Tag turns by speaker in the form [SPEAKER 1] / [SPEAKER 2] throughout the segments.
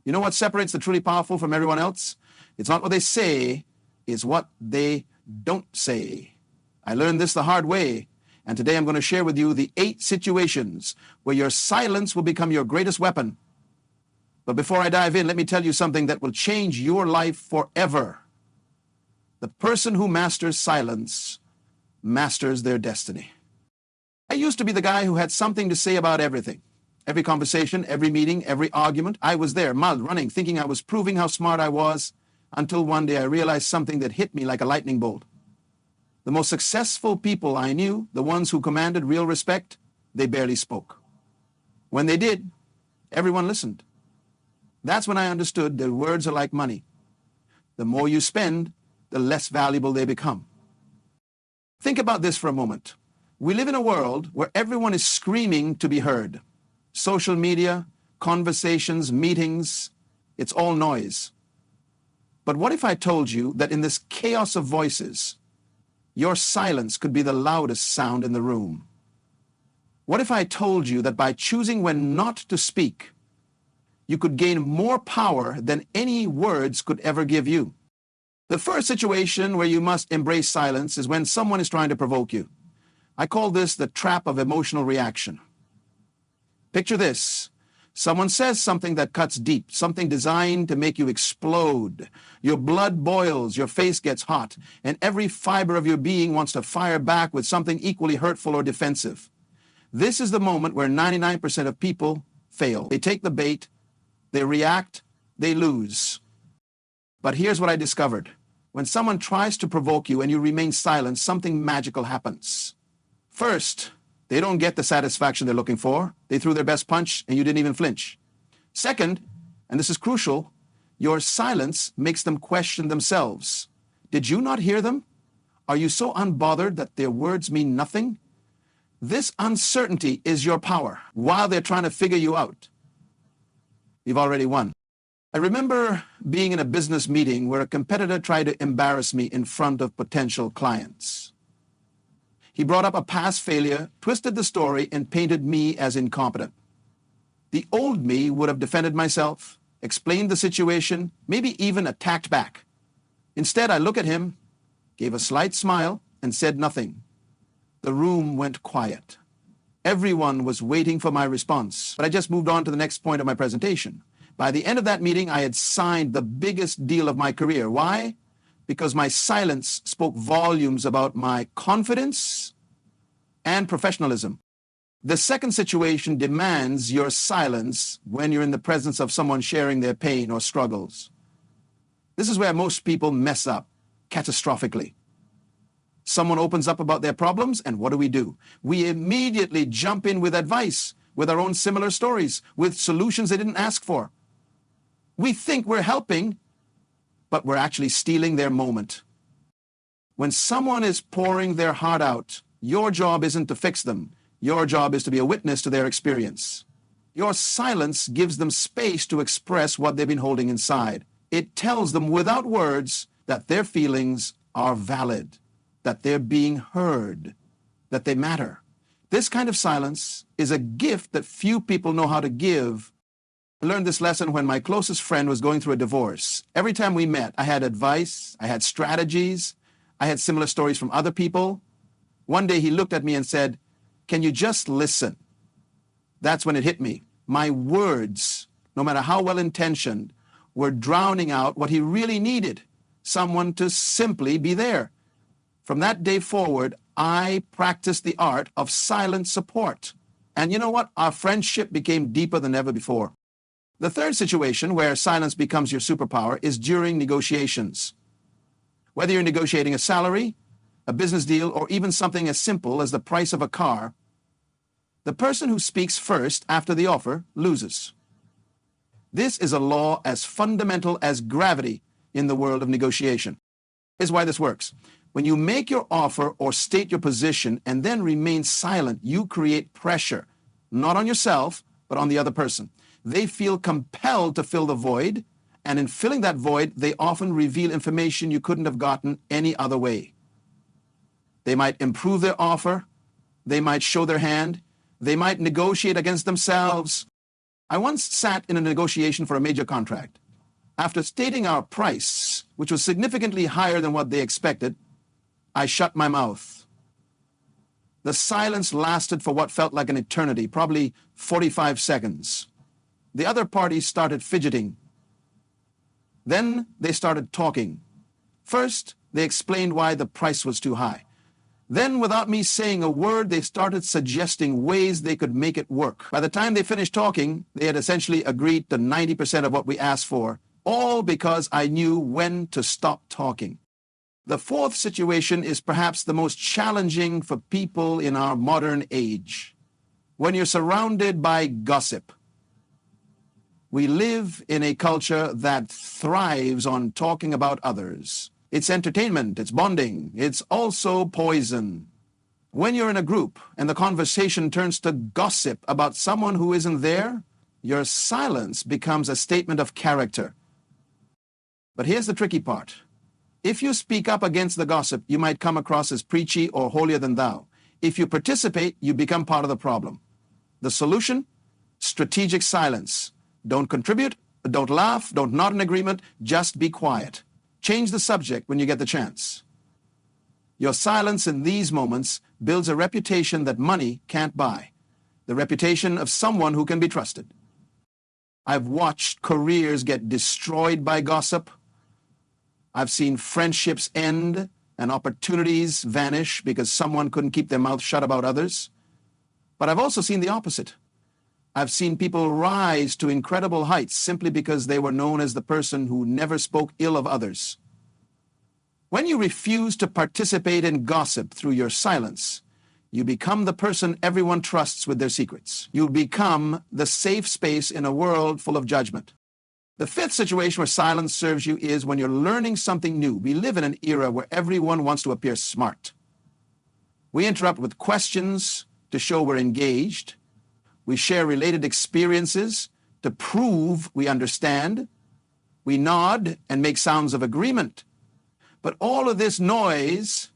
[SPEAKER 1] You know what separates the truly powerful from everyone else? It's not what they say, it's what they don't say. I learned this the hard way, and today I'm going to share with you the 8 situations where your silence will become your greatest weapon. But before I dive in, let me tell you something that will change your life forever. The person who masters silence masters their destiny. I used to be the guy who had something to say about everything. Every conversation, every meeting, every argument, I was there, mud running, thinking I was proving how smart I was, until one day I realized something that hit me like a lightning bolt. The most successful people I knew, the ones who commanded real respect, they barely spoke. When they did, everyone listened. That's when I understood that words are like money. The more you spend, the less valuable they become. Think about this for a moment. We live in a world where everyone is screaming to be heard. Social media, conversations, meetings, it's all noise. But what if I told you that in this chaos of voices, your silence could be the loudest sound in the room? What if I told you that by choosing when not to speak, you could gain more power than any words could ever give you? The first situation where you must embrace silence is when someone is trying to provoke you. I call this the trap of emotional reaction. Picture this. Someone says something that cuts deep, something designed to make you explode. Your blood boils, your face gets hot, and every fiber of your being wants to fire back with something equally hurtful or defensive. This is the moment where 99% of people fail. They take the bait, they react, they lose. But here's what I discovered. When someone tries to provoke you and you remain silent, something magical happens. First, they don't get the satisfaction they're looking for. They threw their best punch and you didn't even flinch. Second, and this is crucial, your silence makes them question themselves. Did you not hear them? Are you so unbothered that their words mean nothing? This uncertainty is your power while they're trying to figure you out. You've already won. I remember being in a business meeting where a competitor tried to embarrass me in front of potential clients. He brought up a past failure, twisted the story, and painted me as incompetent. The old me would have defended myself, explained the situation, maybe even attacked back. Instead, I looked at him, gave a slight smile, and said nothing. The room went quiet. Everyone was waiting for my response, but I just moved on to the next point of my presentation. By the end of that meeting, I had signed the biggest deal of my career. Why? Because my silence spoke volumes about my confidence and professionalism. The second situation demands your silence when you're in the presence of someone sharing their pain or struggles. This is where most people mess up catastrophically. Someone opens up about their problems, and what do? We immediately jump in with advice, with our own similar stories, with solutions they didn't ask for. We think we're helping, but we're actually stealing their moment. When someone is pouring their heart out, your job isn't to fix them. Your job is to be a witness to their experience. Your silence gives them space to express what they've been holding inside. It tells them without words that their feelings are valid, that they're being heard, that they matter. This kind of silence is a gift that few people know how to give. I learned this lesson when my closest friend was going through a divorce. Every time we met, I had advice, I had strategies, I had similar stories from other people. One day he looked at me and said, "Can you just listen?" That's when it hit me. My words, no matter how well-intentioned, were drowning out what he really needed, someone to simply be there. From that day forward, I practiced the art of silent support. And you know what? Our friendship became deeper than ever before. The third situation where silence becomes your superpower is during negotiations. Whether you're negotiating a salary, a business deal, or even something as simple as the price of a car, the person who speaks first after the offer loses. This is a law as fundamental as gravity in the world of negotiation. Here's why this works. When you make your offer or state your position and then remain silent, you create pressure, not on yourself, but on the other person. They feel compelled to fill the void, and in filling that void, they often reveal information you couldn't have gotten any other way. They might improve their offer, they might show their hand, they might negotiate against themselves, I once sat in a negotiation for a major contract. After stating our price, which was significantly higher than what they expected, I shut my mouth. The silence lasted for what felt like an eternity, probably 45 seconds. The other party started fidgeting. Then they started talking. First, they explained why the price was too high. Then, without me saying a word, they started suggesting ways they could make it work. By the time they finished talking, they had essentially agreed to 90% of what we asked for, all because I knew when to stop talking. The fourth situation is perhaps the most challenging for people in our modern age. When you're surrounded by gossip. We live in a culture that thrives on talking about others. It's entertainment, it's bonding, it's also poison. When you're in a group and the conversation turns to gossip about someone who isn't there, your silence becomes a statement of character. But here's the tricky part. If you speak up against the gossip, you might come across as preachy or holier than thou. If you participate, you become part of the problem. The solution? Strategic silence. Don't contribute, don't laugh, don't nod in agreement, just be quiet. Change the subject when you get the chance. Your silence in these moments builds a reputation that money can't buy, the reputation of someone who can be trusted. I've watched careers get destroyed by gossip. I've seen friendships end and opportunities vanish because someone couldn't keep their mouth shut about others. But I've also seen the opposite. I've seen people rise to incredible heights simply because they were known as the person who never spoke ill of others. When you refuse to participate in gossip through your silence, you become the person everyone trusts with their secrets. You become the safe space in a world full of judgment. The fifth situation where silence serves you is when you're learning something new. We live in an era where everyone wants to appear smart. We interrupt with questions to show we're engaged. We share related experiences to prove we understand. We nod and make sounds of agreement. But all of this noise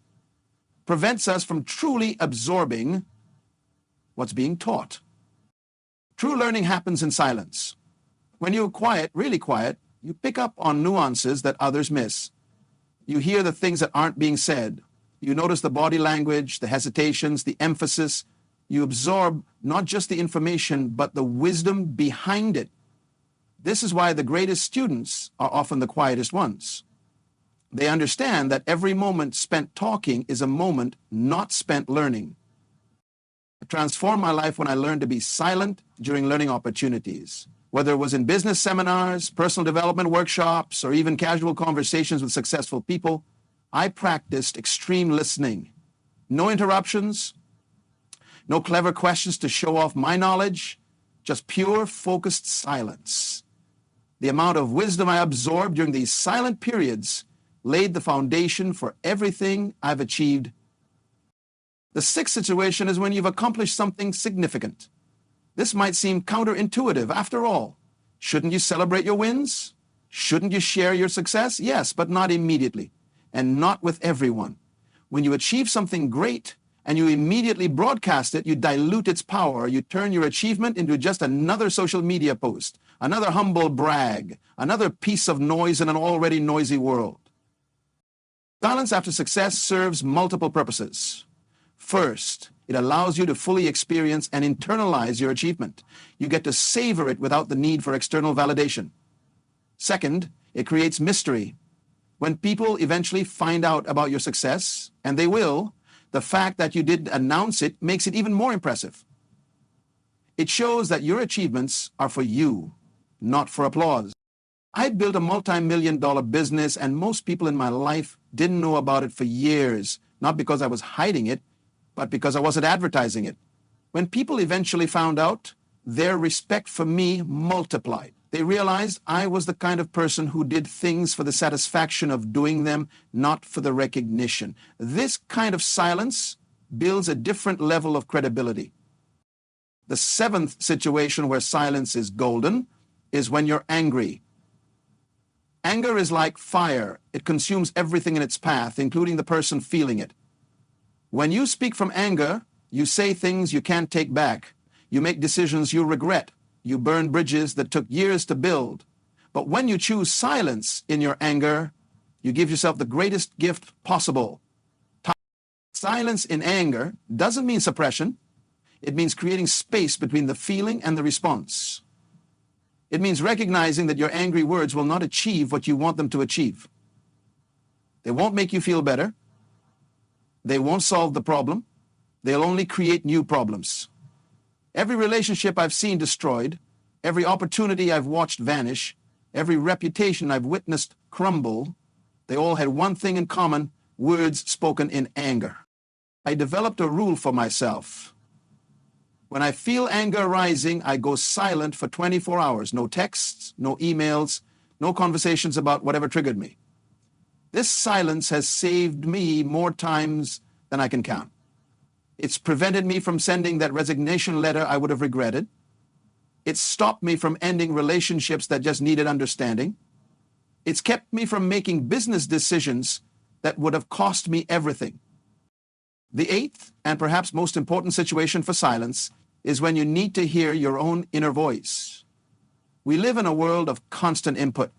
[SPEAKER 1] prevents us from truly absorbing what's being taught. True learning happens in silence. When you're quiet, really quiet, you pick up on nuances that others miss. You hear the things that aren't being said. You notice the body language, the hesitations, the emphasis. You absorb not just the information, but the wisdom behind it. This is why the greatest students are often the quietest ones. They understand that every moment spent talking is a moment not spent learning. It transformed my life when I learned to be silent during learning opportunities. Whether it was in business seminars, personal development workshops, or even casual conversations with successful people, I practiced extreme listening. No interruptions, no clever questions to show off my knowledge, just pure, focused silence. The amount of wisdom I absorbed during these silent periods laid the foundation for everything I've achieved. The sixth situation is when you've accomplished something significant. This might seem counterintuitive. After all, shouldn't you celebrate your wins? Shouldn't you share your success? Yes, but not immediately, and not with everyone. When you achieve something great, and you immediately broadcast it, you dilute its power. You turn your achievement into just another social media post, another humble brag, another piece of noise in an already noisy world. Silence after success serves multiple purposes. First, it allows you to fully experience and internalize your achievement. You get to savor it without the need for external validation. Second, it creates mystery. When people eventually find out about your success, and they will, the fact that you didn't announce it makes it even more impressive. It shows that your achievements are for you, not for applause. I built a multi-million-dollar business, and most people in my life didn't know about it for years, not because I was hiding it, but because I wasn't advertising it. When people eventually found out, their respect for me multiplied. They realized I was the kind of person who did things for the satisfaction of doing them, not for the recognition. This kind of silence builds a different level of credibility. The seventh situation where silence is golden is when you're angry. Anger is like fire. It consumes everything in its path, including the person feeling it. When you speak from anger, you say things you can't take back. You make decisions you regret. You burn bridges that took years to build. But when you choose silence in your anger, you give yourself the greatest gift possible. Silence in anger doesn't mean suppression. It means creating space between the feeling and the response. It means recognizing that your angry words will not achieve what you want them to achieve. They won't make you feel better. They won't solve the problem. They'll only create new problems. Every relationship I've seen destroyed, every opportunity I've watched vanish, every reputation I've witnessed crumble, they all had one thing in common: words spoken in anger. I developed a rule for myself. When I feel anger rising, I go silent for 24 hours. No texts, no emails, no conversations about whatever triggered me. This silence has saved me more times than I can count. It's prevented me from sending that resignation letter I would have regretted. It's stopped me from ending relationships that just needed understanding. It's kept me from making business decisions that would have cost me everything. The eighth and perhaps most important situation for silence is when you need to hear your own inner voice. We live in a world of constant input.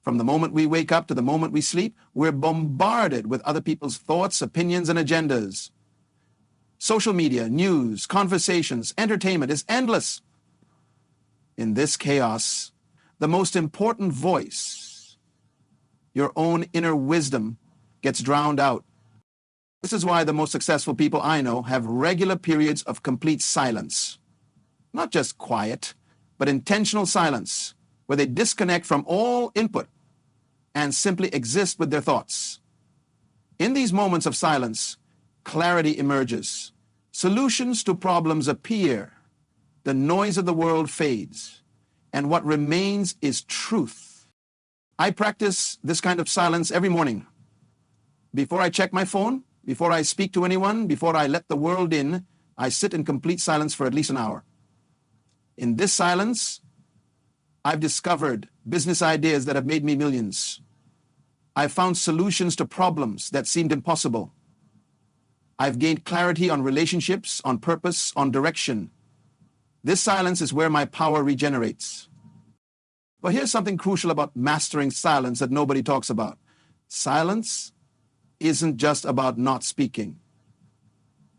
[SPEAKER 1] From the moment we wake up to the moment we sleep, we're bombarded with other people's thoughts, opinions, and agendas. Social media, news, conversations, entertainment is endless. In this chaos, the most important voice, your own inner wisdom, gets drowned out. This is why the most successful people I know have regular periods of complete silence. Not just quiet, but intentional silence, where they disconnect from all input and simply exist with their thoughts. In these moments of silence, clarity emerges. Solutions to problems appear. The noise of the world fades, and what remains is truth. I practice this kind of silence every morning. Before I check my phone, before I speak to anyone, before I let the world in, I sit in complete silence for at least an hour. In this silence, I've discovered business ideas that have made me millions. I've found solutions to problems that seemed impossible. I've gained clarity on relationships, on purpose, on direction. This silence is where my power regenerates. But here's something crucial about mastering silence that nobody talks about. Silence isn't just about not speaking.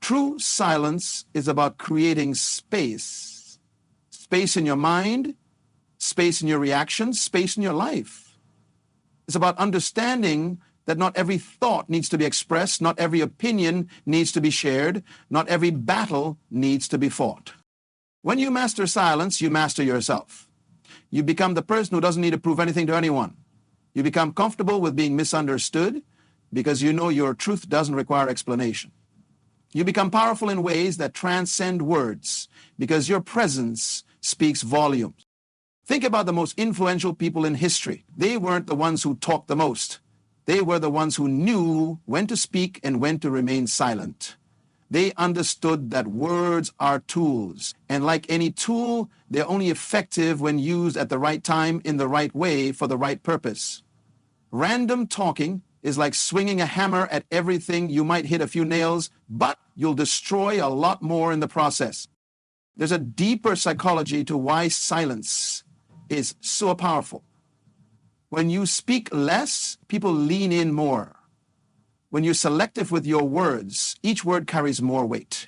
[SPEAKER 1] True silence is about creating space. Space in your mind, space in your reactions, space in your life. It's about understanding that not every thought needs to be expressed, not every opinion needs to be shared, not every battle needs to be fought. When you master silence, you master yourself. You become the person who doesn't need to prove anything to anyone. You become comfortable with being misunderstood because you know your truth doesn't require explanation. You become powerful in ways that transcend words because your presence speaks volumes. Think about the most influential people in history. They weren't the ones who talked the most. They were the ones who knew when to speak and when to remain silent. They understood that words are tools, and like any tool, they're only effective when used at the right time, in the right way, for the right purpose. Random talking is like swinging a hammer at everything. You might hit a few nails, but you'll destroy a lot more in the process. There's a deeper psychology to why silence is so powerful. When you speak less, people lean in more. When you're selective with your words, each word carries more weight.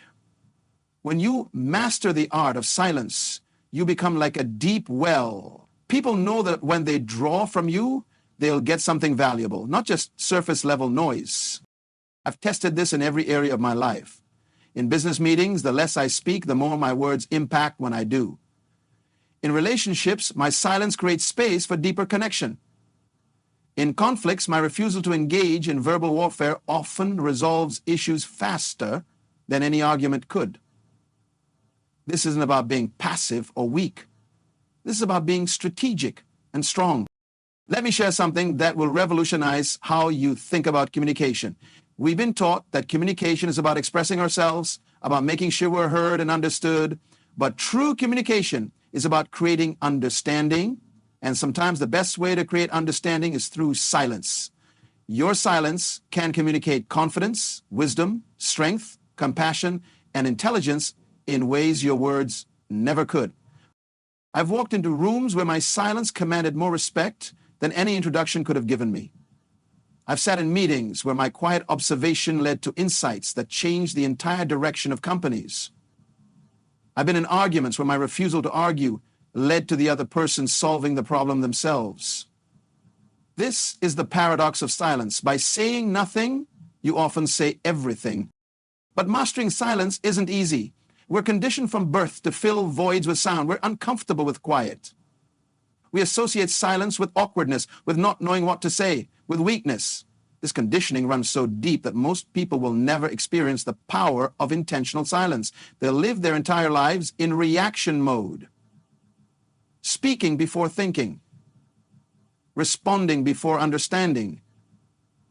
[SPEAKER 1] When you master the art of silence, you become like a deep well. People know that when they draw from you, they'll get something valuable, not just surface-level noise. I've tested this in every area of my life. In business meetings, the less I speak, the more my words impact when I do. In relationships, my silence creates space for deeper connection. In conflicts, my refusal to engage in verbal warfare often resolves issues faster than any argument could. This isn't about being passive or weak. This is about being strategic and strong. Let me share something that will revolutionize how you think about communication. We've been taught that communication is about expressing ourselves, about making sure we're heard and understood, but true communication is about creating understanding, and sometimes the best way to create understanding is through silence. Your silence can communicate confidence, wisdom, strength, compassion, and intelligence in ways your words never could. I've walked into rooms where my silence commanded more respect than any introduction could have given me. I've sat in meetings where my quiet observation led to insights that changed the entire direction of companies. I've been in arguments where my refusal to argue led to the other person solving the problem themselves. This is the paradox of silence. By saying nothing, you often say everything. But mastering silence isn't easy. We're conditioned from birth to fill voids with sound. We're uncomfortable with quiet. We associate silence with awkwardness, with not knowing what to say, with weakness. This conditioning runs so deep that most people will never experience the power of intentional silence. They'll live their entire lives in reaction mode. Speaking before thinking. Responding before understanding.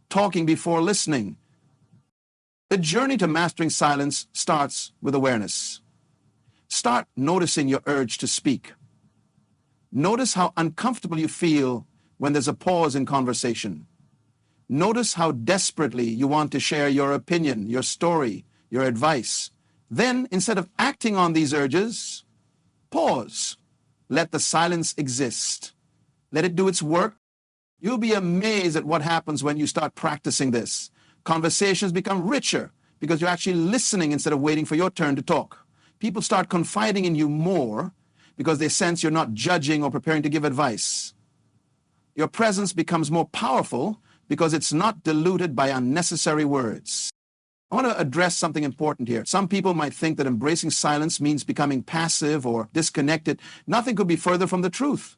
[SPEAKER 1] Talking before listening. The journey to mastering silence starts with awareness. Start noticing your urge to speak. Notice how uncomfortable you feel when there's a pause in conversation. Notice how desperately you want to share your opinion, your story, your advice. Then, instead of acting on these urges, pause. Let the silence exist. Let it do its work. You'll be amazed at what happens when you start practicing this. Conversations become richer because you're actually listening instead of waiting for your turn to talk. People start confiding in you more because they sense you're not judging or preparing to give advice. Your presence becomes more powerful because it's not diluted by unnecessary words. I want to address something important here. Some people might think that embracing silence means becoming passive or disconnected. Nothing could be further from the truth.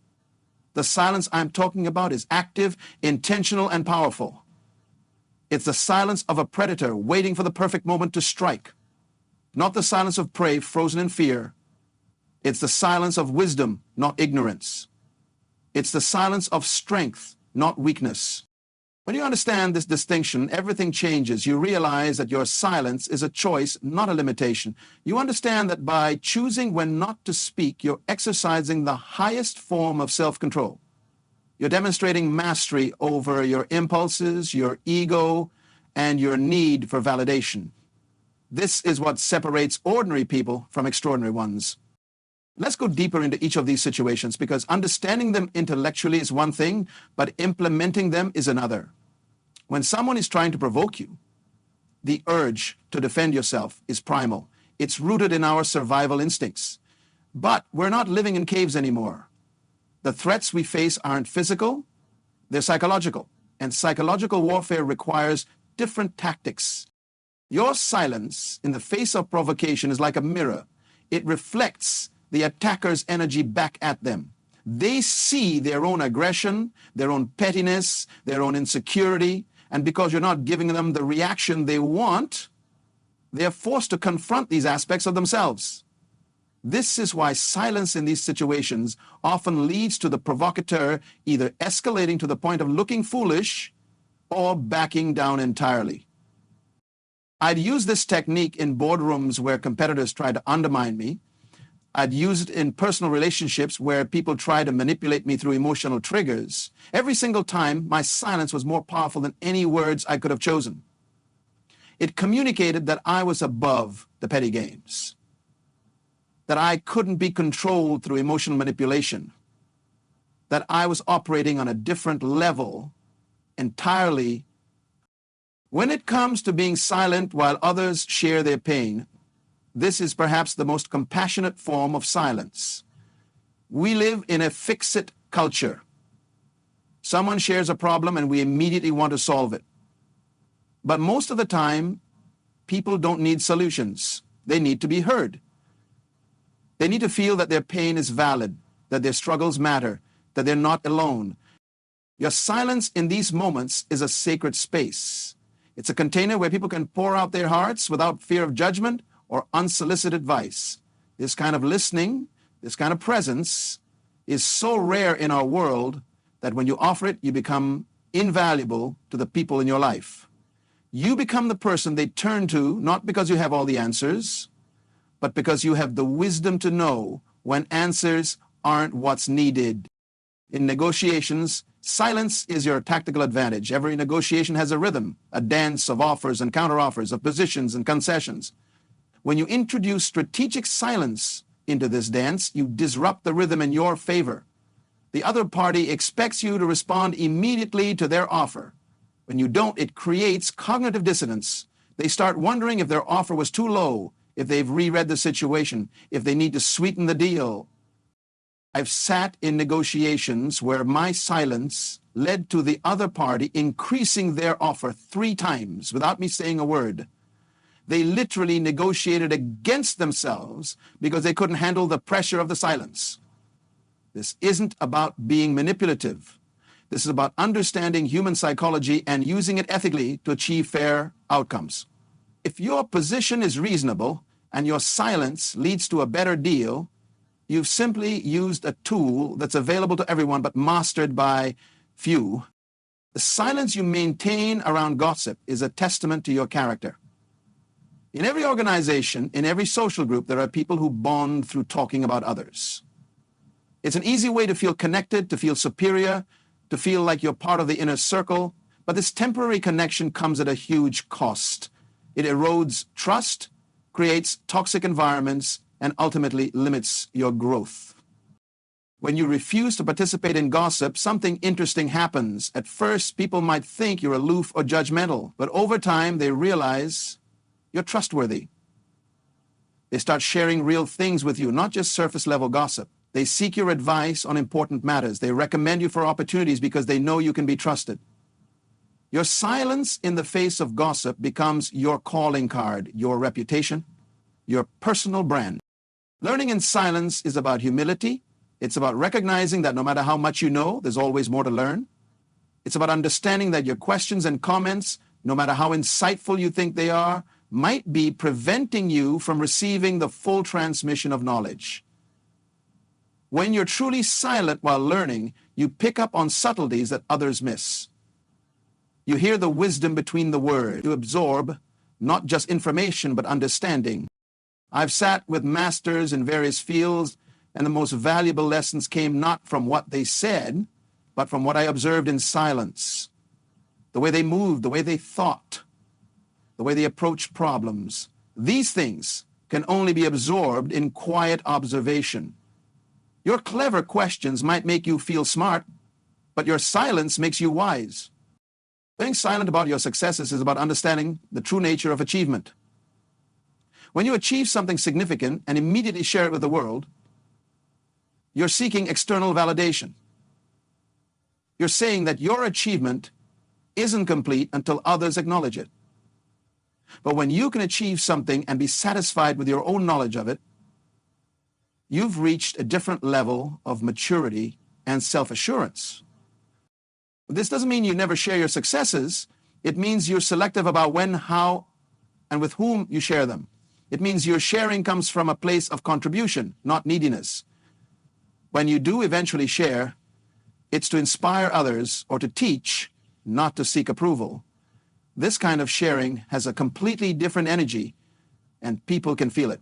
[SPEAKER 1] The silence I'm talking about is active, intentional, and powerful. It's the silence of a predator waiting for the perfect moment to strike. Not the silence of prey frozen in fear. It's the silence of wisdom, not ignorance. It's the silence of strength, not weakness. When you understand this distinction, everything changes. You realize that your silence is a choice, not a limitation. You understand that by choosing when not to speak, you're exercising the highest form of self-control. You're demonstrating mastery over your impulses, your ego, and your need for validation. This is what separates ordinary people from extraordinary ones. Let's go deeper into each of these situations because understanding them intellectually is one thing, but implementing them is another. When someone is trying to provoke you, the urge to defend yourself is primal. It's rooted in our survival instincts. But we're not living in caves anymore. The threats we face aren't physical, they're psychological. And psychological warfare requires different tactics. Your silence in the face of provocation is like a mirror. It reflects the attacker's energy back at them. They see their own aggression, their own pettiness, their own insecurity, and because you're not giving them the reaction they want, they're forced to confront these aspects of themselves. This is why silence in these situations often leads to the provocateur either escalating to the point of looking foolish or backing down entirely. I'd use this technique in boardrooms where competitors try to undermine me. I'd use it in personal relationships where people try to manipulate me through emotional triggers. Every single time, my silence was more powerful than any words I could have chosen. It communicated that I was above the petty games, that I couldn't be controlled through emotional manipulation, that I was operating on a different level entirely. When it comes to being silent while others share their pain, this is perhaps the most compassionate form of silence. We live in a fix-it culture. Someone shares a problem and we immediately want to solve it. But most of the time, people don't need solutions. They need to be heard. They need to feel that their pain is valid, that their struggles matter, that they're not alone. Your silence in these moments is a sacred space. It's a container where people can pour out their hearts without fear of judgment or unsolicited advice. This kind of listening, this kind of presence is so rare in our world that when you offer it, you become invaluable to the people in your life. You become the person they turn to, not because you have all the answers, but because you have the wisdom to know when answers aren't what's needed. In negotiations, silence is your tactical advantage. Every negotiation has a rhythm, a dance of offers and counteroffers, of positions and concessions. When you introduce strategic silence into this dance, you disrupt the rhythm in your favor. The other party expects you to respond immediately to their offer. When you don't, it creates cognitive dissonance. They start wondering if their offer was too low, if they've reread the situation, if they need to sweeten the deal. I've sat in negotiations where my silence led to the other party increasing their offer 3 times without me saying a word. They literally negotiated against themselves because they couldn't handle the pressure of the silence. This isn't about being manipulative. This is about understanding human psychology and using it ethically to achieve fair outcomes. If your position is reasonable and your silence leads to a better deal, you've simply used a tool that's available to everyone but mastered by few. The silence you maintain around gossip is a testament to your character. In every organization, in every social group, there are people who bond through talking about others. It's an easy way to feel connected, to feel superior, to feel like you're part of the inner circle, but this temporary connection comes at a huge cost. It erodes trust, creates toxic environments, and ultimately limits your growth. When you refuse to participate in gossip, something interesting happens. At first, people might think you're aloof or judgmental, but over time, they realize you're trustworthy. They start sharing real things with you, not just surface-level gossip. They seek your advice on important matters. They recommend you for opportunities because they know you can be trusted. Your silence in the face of gossip becomes your calling card, your reputation, your personal brand. Learning in silence is about humility. It's about recognizing that no matter how much you know, there's always more to learn. It's about understanding that your questions and comments, no matter how insightful you think they are, might be preventing you from receiving the full transmission of knowledge. When you're truly silent while learning, you pick up on subtleties that others miss. You hear the wisdom between the words. You absorb not just information, but understanding. I've sat with masters in various fields, and the most valuable lessons came not from what they said, but from what I observed in silence. The way they moved, the way they thought, the way they approached problems. These things can only be absorbed in quiet observation. Your clever questions might make you feel smart, but your silence makes you wise. Being silent about your successes is about understanding the true nature of achievement. When you achieve something significant and immediately share it with the world, you're seeking external validation. You're saying that your achievement isn't complete until others acknowledge it. But when you can achieve something and be satisfied with your own knowledge of it, you've reached a different level of maturity and self-assurance. This doesn't mean you never share your successes. It means you're selective about when, how, and with whom you share them. It means your sharing comes from a place of contribution, not neediness. When you do eventually share, it's to inspire others or to teach, not to seek approval. This kind of sharing has a completely different energy, and people can feel it.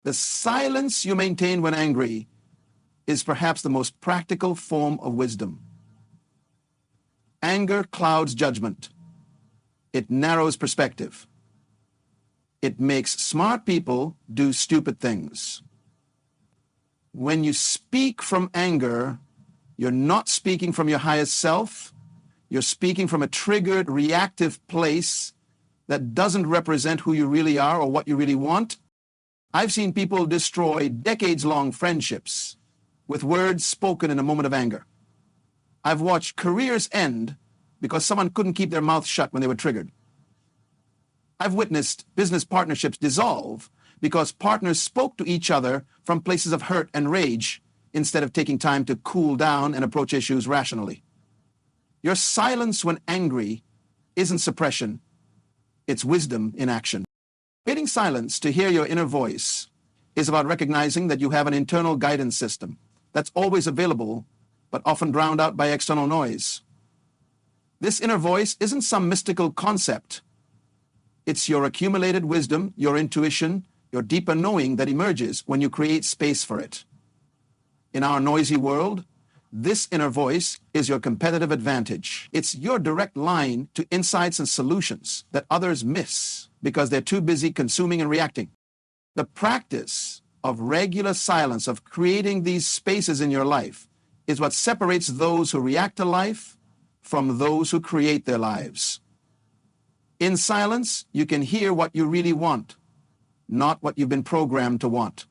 [SPEAKER 1] The silence you maintain when angry is perhaps the most practical form of wisdom. Anger clouds judgment. It narrows perspective. It makes smart people do stupid things. When you speak from anger, you're not speaking from your highest self. You're speaking from a triggered, reactive place that doesn't represent who you really are or what you really want. I've seen people destroy decades-long friendships with words spoken in a moment of anger. I've watched careers end because someone couldn't keep their mouth shut when they were triggered. I've witnessed business partnerships dissolve because partners spoke to each other from places of hurt and rage instead of taking time to cool down and approach issues rationally. Your silence when angry isn't suppression, it's wisdom in action. Creating silence to hear your inner voice is about recognizing that you have an internal guidance system that's always available, but often drowned out by external noise. This inner voice isn't some mystical concept. It's your accumulated wisdom, your intuition, your deeper knowing that emerges when you create space for it. In our noisy world, this inner voice is your competitive advantage. It's your direct line to insights and solutions that others miss because they're too busy consuming and reacting. The practice of regular silence, of creating these spaces in your life, is what separates those who react to life from those who create their lives. In silence, you can hear what you really want, not what you've been programmed to want.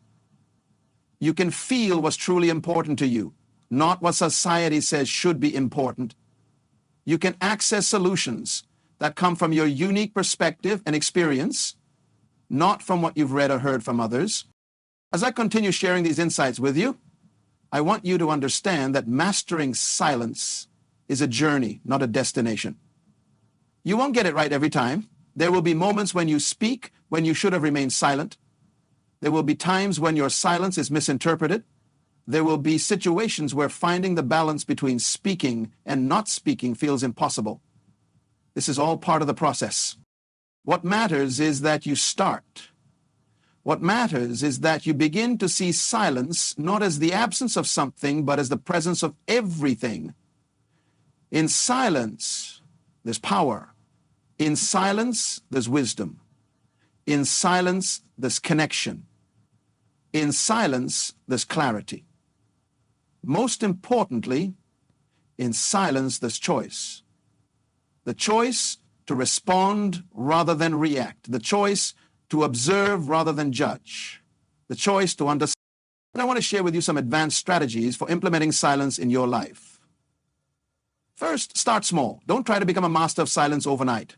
[SPEAKER 1] You can feel what's truly important to you, not what society says should be important. You can access solutions that come from your unique perspective and experience, not from what you've read or heard from others. As I continue sharing these insights with you, I want you to understand that mastering silence is a journey, not a destination. You won't get it right every time. There will be moments when you speak when you should have remained silent. There will be times when your silence is misinterpreted. There will be situations where finding the balance between speaking and not speaking feels impossible. This is all part of the process. What matters is that you start. What matters is that you begin to see silence not as the absence of something, but as the presence of everything. In silence, there's power. In silence, there's wisdom. In silence, there's connection. In silence, there's clarity. Most importantly, in silence, there's choice. The choice to respond rather than react. The choice to observe rather than judge. The choice to understand. And I want to share with you some advanced strategies for implementing silence in your life. First, start small. Don't try to become a master of silence overnight.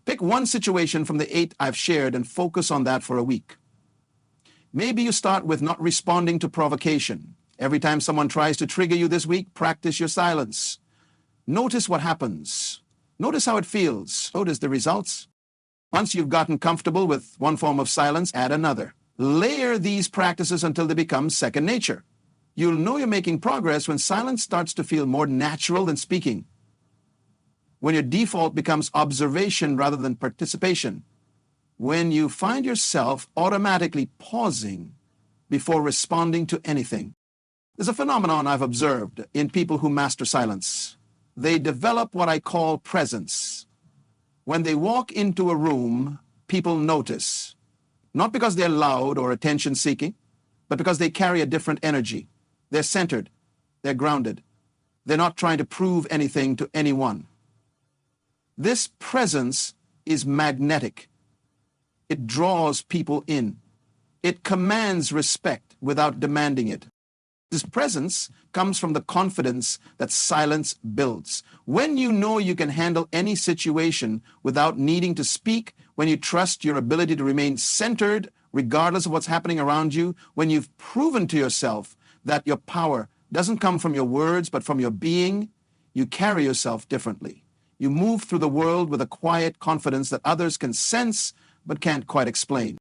[SPEAKER 1] Pick one situation from the 8 I've shared and focus on that for a week. Maybe you start with not responding to provocation. Every time someone tries to trigger you this week, practice your silence. Notice what happens. Notice how it feels. Notice the results. Once you've gotten comfortable with one form of silence, add another. Layer these practices until they become second nature. You'll know you're making progress when silence starts to feel more natural than speaking. When your default becomes observation rather than participation. When you find yourself automatically pausing before responding to anything. There's a phenomenon I've observed in people who master silence. They develop what I call presence. When they walk into a room, people notice. Not because they're loud or attention-seeking, but because they carry a different energy. They're centered. They're grounded. They're not trying to prove anything to anyone. This presence is magnetic. It draws people in. It commands respect without demanding it. This presence comes from the confidence that silence builds. When you know you can handle any situation without needing to speak, when you trust your ability to remain centered regardless of what's happening around you, when you've proven to yourself that your power doesn't come from your words but from your being, you carry yourself differently. You move through the world with a quiet confidence that others can sense but can't quite explain.